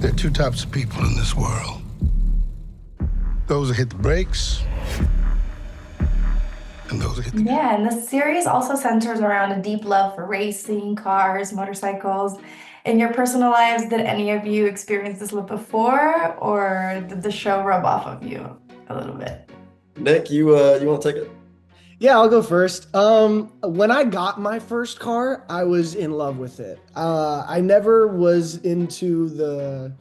There are two types of people in this world. Those that hit the brakes, and those that hit the gas. Yeah, and the series also centers around a deep love for racing, cars, motorcycles. In your personal lives, did any of you experience this love before, or did the show rub off of you a little bit? Nick, you want to take it? Yeah, I'll go first. When I got my first car, I was in love with it. I never was into the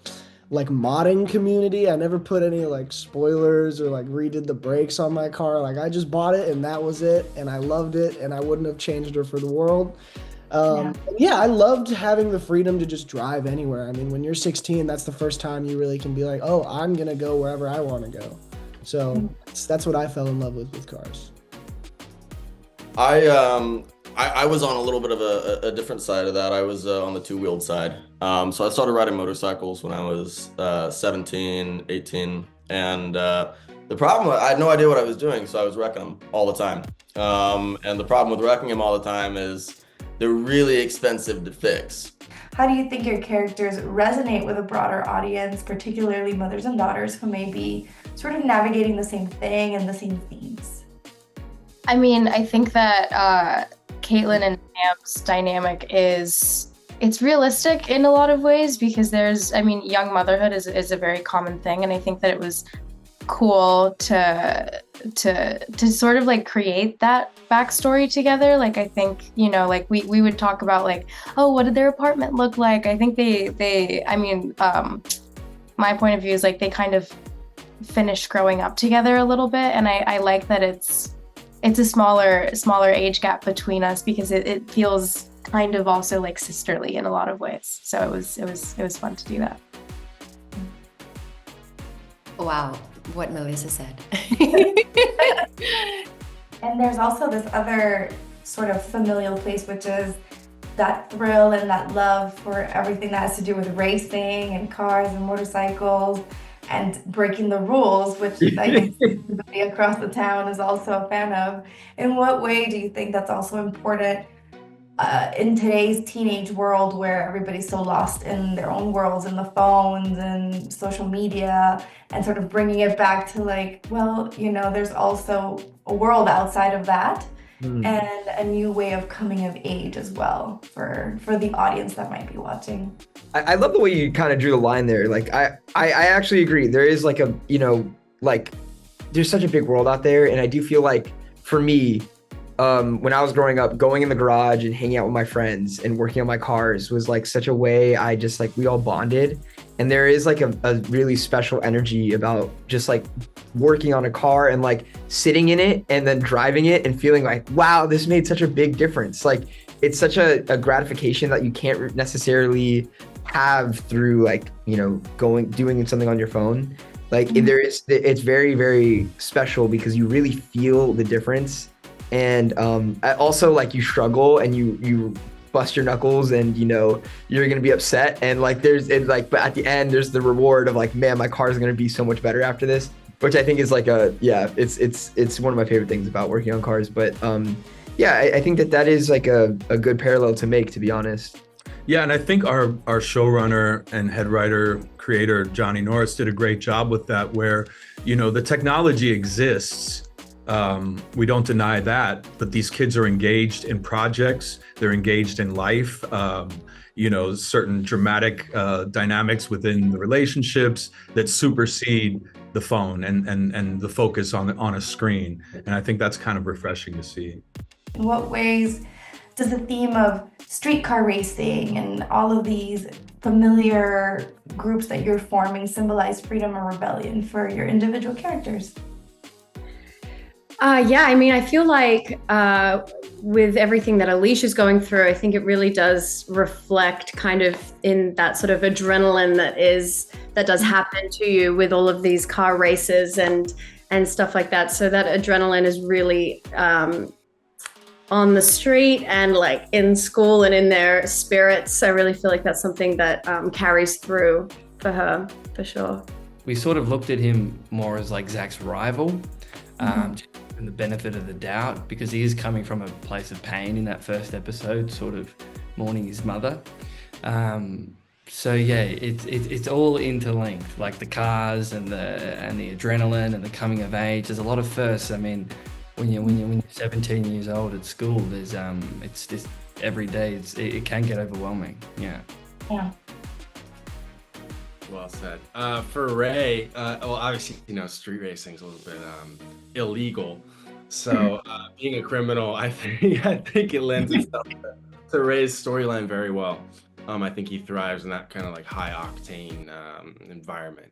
like modding community. I never put any like spoilers or like redid the brakes on my car. Like I just bought it and that was it, and I loved it, and I wouldn't have changed her for the world. Yeah. Yeah, I loved having the freedom to just drive anywhere. I mean, when you're 16, that's the first time you really can be like, oh, I'm gonna go wherever I want to go. So that's what I fell in love with cars. I was on a little bit of a different side of that. I was on the two-wheeled side. So I started riding motorcycles when I was 17, 18. And the problem, I had no idea what I was doing, so I was wrecking them all the time. And the problem with wrecking them all the time is they're really expensive to fix. How do you think your characters resonate with a broader audience, particularly mothers and daughters who may be sort of navigating the same thing and the same themes? I mean, I think that Caitlin and Sam's dynamic it's realistic in a lot of ways because young motherhood is a very common thing, and I think that it was cool to sort of like create that backstory together. Like I think, like we would talk about like, oh, what did their apartment look like? I think my point of view is like they kind of finished growing up together a little bit, and I like that it's a smaller age gap between us because it feels kind of also like sisterly in a lot of ways. So it was fun to do that. Wow, what Melissa said. And there's also this other sort of familial place, which is that thrill and that love for everything that has to do with racing and cars and motorcycles and breaking the rules, which I think everybody across the town is also a fan of. In what way do you think that's also important in today's teenage world where everybody's so lost in their own worlds and the phones and social media, and sort of bringing it back to like, well, there's also a world outside of that and a new way of coming of age as well for the audience that might be watching. I love the way you kind of drew the line there. Like I actually agree. There is like there's such a big world out there, and I do feel like for me, when I was growing up, going in the garage and hanging out with my friends and working on my cars was like such a way I just like we all bonded. And there is like a really special energy about just like working on a car and like sitting in it and then driving it and feeling like, wow, this made such a big difference. Like it's such a gratification that you can't necessarily have through like, doing something on your phone. Like it's very, very special because you really feel the difference. And also like you struggle and you bust your knuckles and you're gonna be upset and like but at the end there's the reward of like, man, my car is gonna be so much better after this, which I think is like it's one of my favorite things about working on cars. But I think that is like a good parallel to make, to be honest. Yeah, and I think our showrunner and head writer creator Johnny Norris did a great job with that, where the technology exists. We don't deny that, but these kids are engaged in projects, they're engaged in life, certain dramatic dynamics within the relationships that supersede the phone and the focus on a screen. And I think that's kind of refreshing to see. In what ways does the theme of streetcar racing and all of these familiar groups that you're forming symbolize freedom or rebellion for your individual characters? I feel like with everything that Alicia's going through, I think it really does reflect kind of in that sort of adrenaline that does happen to you with all of these car races and stuff like that. So that adrenaline is really on the street and like in school and in their spirits. I really feel like that's something that carries through for her, for sure. We sort of looked at him more as like Zach's rival. And the benefit of the doubt, because he is coming from a place of pain in that first episode, sort of mourning his mother. So yeah, it's all interlinked, like the cars and the adrenaline and the coming of age. There's a lot of firsts. I mean, when you're 17 years old at school, there's it's just every day. It can get overwhelming. Yeah. Yeah. Well said. For Ray, well, obviously, street racing is a little bit illegal. So being a criminal, I think it lends itself to Ray's storyline very well. I think he thrives in that kind of like high octane environment.